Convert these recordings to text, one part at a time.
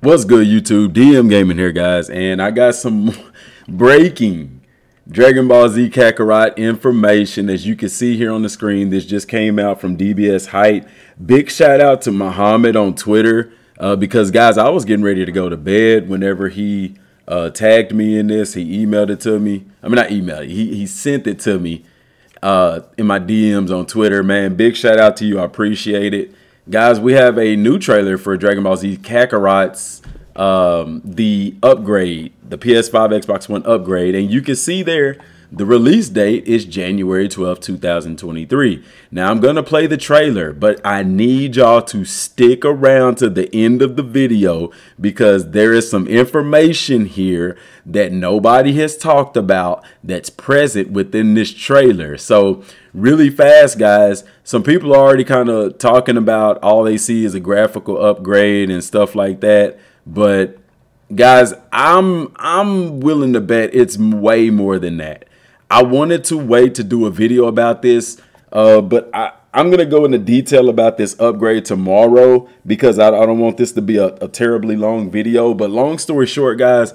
What's good, YouTube? Dmgaming here, guys, and I got some breaking Dragon Ball Z Kakarot information. As you can see here on the screen, this just came out from DBS Height. Big shout out to Muhammad on Twitter because, guys, I was getting ready to go to bed whenever he tagged me in this. He emailed it to me. I mean, not emailed. He sent it to me in my DMs on Twitter. Man, big shout out to you. I appreciate it. Guys, we have a new trailer for Dragon Ball Z Kakarot's the upgrade, the PS5 Xbox One upgrade, and you can see there the release date is January 12th, 2023. Now I'm gonna play the trailer, but I need y'all to stick around to the end of the video because there is some information here that nobody has talked about that's present within this trailer. So really fast, guys, some people are already kind of talking about all they see is a graphical upgrade and stuff like that, but guys, I'm willing to bet it's way more than that. I wanted to wait to do a video about this, but I'm going to go into detail about this upgrade tomorrow because I don't want this to be a terribly long video. But long story short, guys,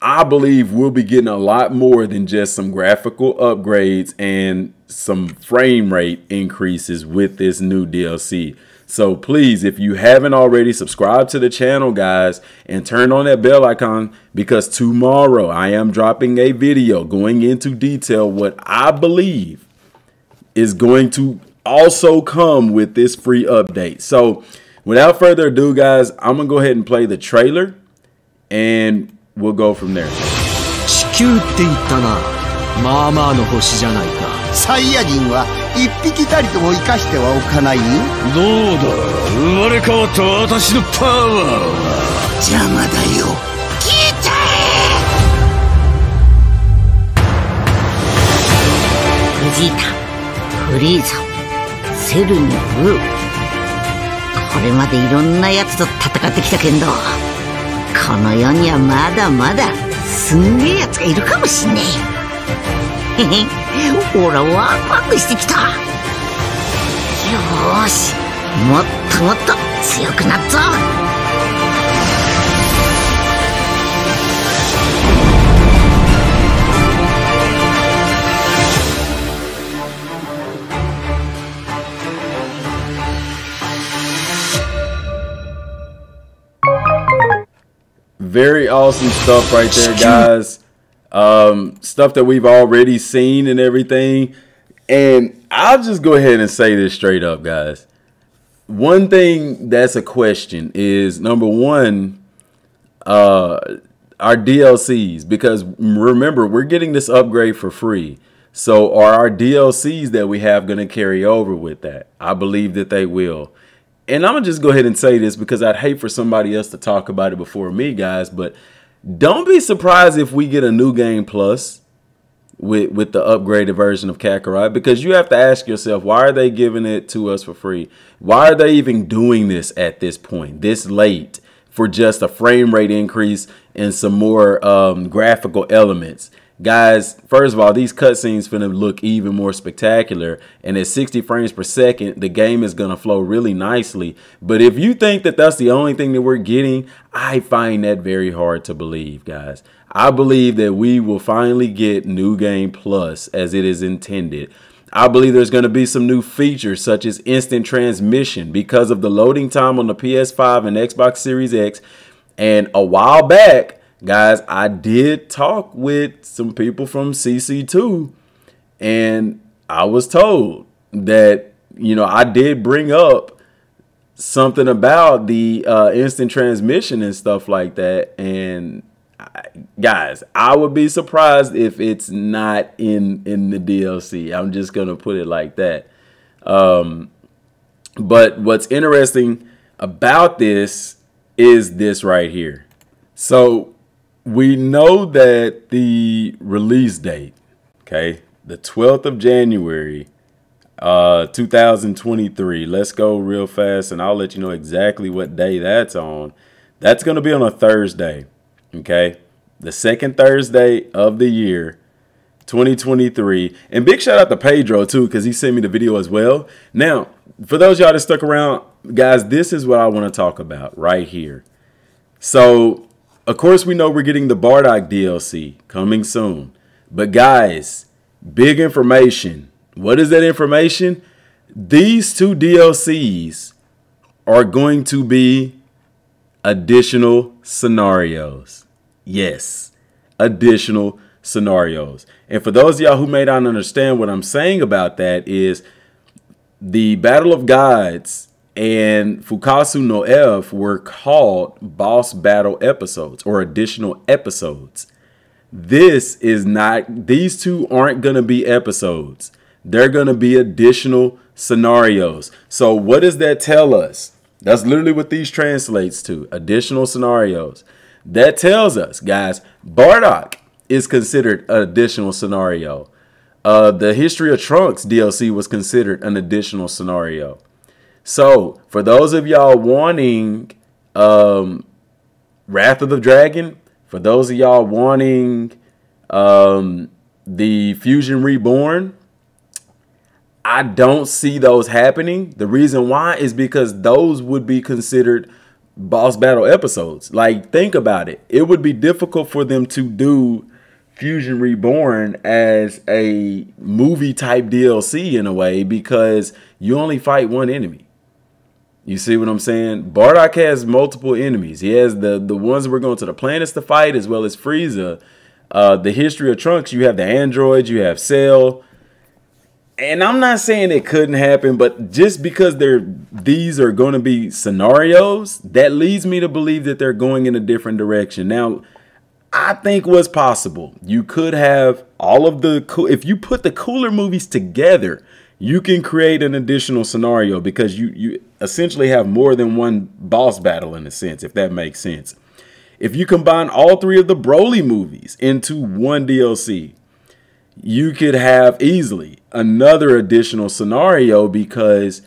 I believe we'll be getting a lot more than just some graphical upgrades and some frame rate increases with this new DLC. So please, if you haven't already, subscribe to the channel, guys, and turn on that bell icon because tomorrow I am dropping a video going into detail what I believe is going to also come with this free update. So without further ado, guys, I'm going to go ahead and play the trailer and we'll go from there. サイヤ人は一匹たりとも生かしてはおかないよ。どうだ、生まれ変わった私のパワーは邪魔だよ。消えちゃえ。ベジータ、フリーザ、セルにブー。これまでいろんなやつと戦ってきたけど、この世にはまだまだすんげえやつがいるかもしんねえ。へへ。ほらワクワクしてきた。よーし、もっともっと強くなっぞ。Very awesome stuff right there, guys. Stuff that we've already seen and everything. And I'll just go ahead and say this straight up, guys. One thing that's a question is, number one, our DLCs, because remember, we're getting this upgrade for free. So are our DLCs that we have going to carry over with that? I believe that they will. And I'm going to just go ahead and say this because I'd hate for somebody else to talk about it before me, guys, but don't be surprised if we get a new game plus with the upgraded version of Kakarot, because you have to ask yourself, why are they giving it to us for free? Why are they even doing this at this point, this late, for just a frame rate increase and some more graphical elements? Guys, first of all, these cutscenes finna look even more spectacular, and at 60 frames per second, the game is gonna flow really nicely. But if you think that that's the only thing that we're getting, I find that very hard to believe, guys. I believe that we will finally get New Game Plus as it is intended. I believe there's going to be some new features such as instant transmission because of the loading time on the PS5 and Xbox Series X. And a while back, guys, I did talk with some people from CC2, and I was told that, you know, I did bring up something about the instant transmission and stuff like that. And guys, I would be surprised if it's not in the DLC. I'm just going to put it like that. But what's interesting about this is this right here. So we know that the release date, okay, the 12th of January, 2023. Let's go real fast, and I'll let you know exactly what day that's on. That's going to be on a Thursday, okay, the second Thursday of the year, 2023. And big shout out to Pedro, too, because he sent me the video as well. Now, for those y'all that stuck around, guys, this is what I want to talk about right here. So, of course, we know we're getting the Bardock DLC coming soon. But guys, big information. What is that information? These two DLCs are going to be additional scenarios. Yes, additional scenarios. And for those of y'all who may not understand what I'm saying about that is the Battle of Gods and Fukasu no F were called boss battle episodes or additional episodes. This is not, these two aren't going to be episodes. They're going to be additional scenarios. So what does that tell us? That's literally what these translates to, additional scenarios. That tells us, guys, Bardock is considered an additional scenario. The History of Trunks DLC was considered an additional scenario. So for those of y'all wanting Wrath of the Dragon, for those of y'all wanting the Fusion Reborn, I don't see those happening. The reason why is because those would be considered boss battle episodes. Like, think about it. It would be difficult for them to do Fusion Reborn as a movie type DLC in a way because you only fight one enemy. You see what I'm saying? Bardock has multiple enemies. He has the ones we're going to the planets to fight as well as Frieza. The History of Trunks, you have the androids, you have Cell. And I'm not saying it couldn't happen, but just because these are going to be scenarios, that leads me to believe that they're going in a different direction. Now, I think what's possible, you could have all of the if you put the cooler movies together, you can create an additional scenario because you essentially have more than one boss battle in a sense, if that makes sense. If you combine all three of the Broly movies into one DLC, you could have easily another additional scenario because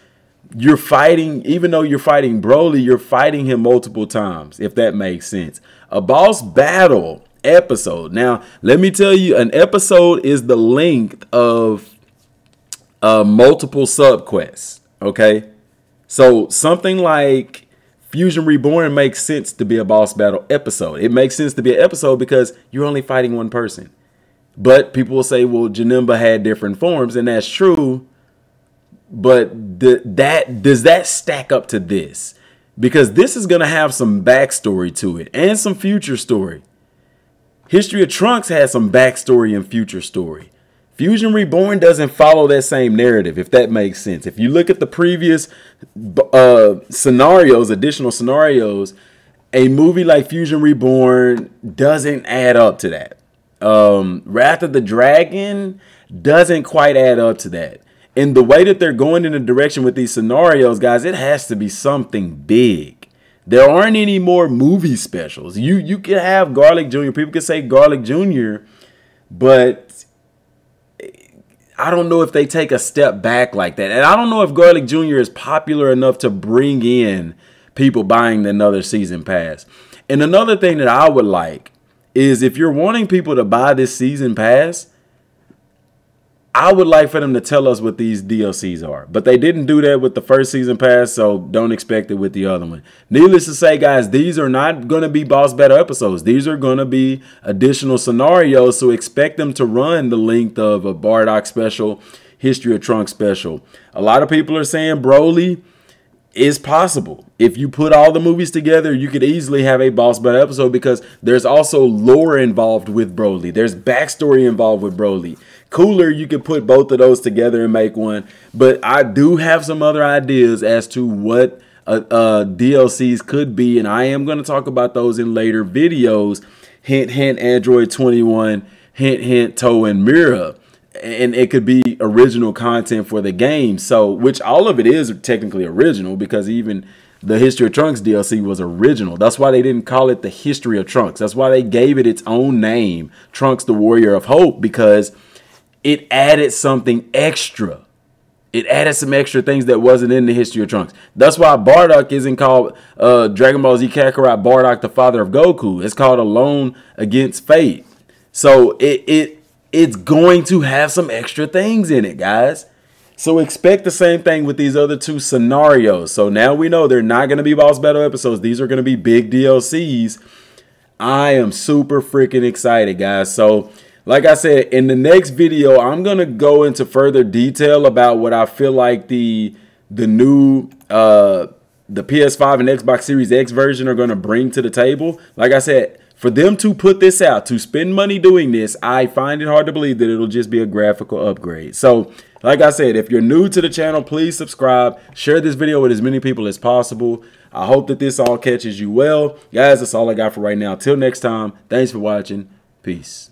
you're fighting, even though you're fighting Broly, you're fighting him multiple times, if that makes sense. A boss battle episode. Now, let me tell you, an episode is the length of multiple subquests, okay? So something like Fusion Reborn makes sense to be a boss battle episode. It makes sense to be an episode because you're only fighting one person. But people will say, well, Janemba had different forms, and that's true. But does that stack up to this? Because this is going to have some backstory to it and some future story. History of Trunks has some backstory and future story. Fusion Reborn doesn't follow that same narrative, if that makes sense. If you look at the previous scenarios, additional scenarios, a movie like Fusion Reborn doesn't add up to that. Wrath of the Dragon doesn't quite add up to that. And the way that they're going in a direction with these scenarios, guys, it has to be something big. There aren't any more movie specials. You could have Garlic Jr. People could say Garlic Jr., but I don't know if they take a step back like that. And I don't know if Garlic Jr. is popular enough to bring in people buying another season pass. And another thing that I would like is if you're wanting people to buy this season pass, I would like for them to tell us what these DLCs are. But they didn't do that with the first season pass, so don't expect it with the other one. Needless to say, guys, these are not going to be boss battle episodes. These are going to be additional scenarios, so expect them to run the length of a Bardock special, History of Trunks special. A lot of people are saying Broly is possible. If you put all the movies together, you could easily have a boss battle episode because there's also lore involved with Broly. There's backstory involved with Broly. Cooler, you could put both of those together and make one. But I do have some other ideas as to what DLCs could be, and I am going to talk about those in later videos. Hint, hint, Android 21. Hint, hint, Toe and Mira. And it could be original content for the game. So, which all of it is technically original because even the History of Trunks DLC was original. That's why they didn't call it the History of Trunks. That's why they gave it its own name, Trunks the Warrior of Hope, because it added something extra. It added some extra things that wasn't in the History of Trunks. That's why Bardock isn't called Dragon Ball Z Kakarot Bardock, the father of Goku. It's called Alone Against Fate. So it's going to have some extra things in it, guys. So expect the same thing with these other two scenarios. So now we know they're not going to be boss battle episodes. These are going to be big DLCs. I am super freaking excited, guys. So like I said, in the next video, I'm going to go into further detail about what I feel like the new the PS5 and Xbox Series X version are going to bring to the table. Like I said, for them to put this out, to spend money doing this, I find it hard to believe that it'll just be a graphical upgrade. So like I said, if you're new to the channel, please subscribe. Share this video with as many people as possible. I hope that this all catches you well. Guys, that's all I got for right now. Till next time, thanks for watching. Peace.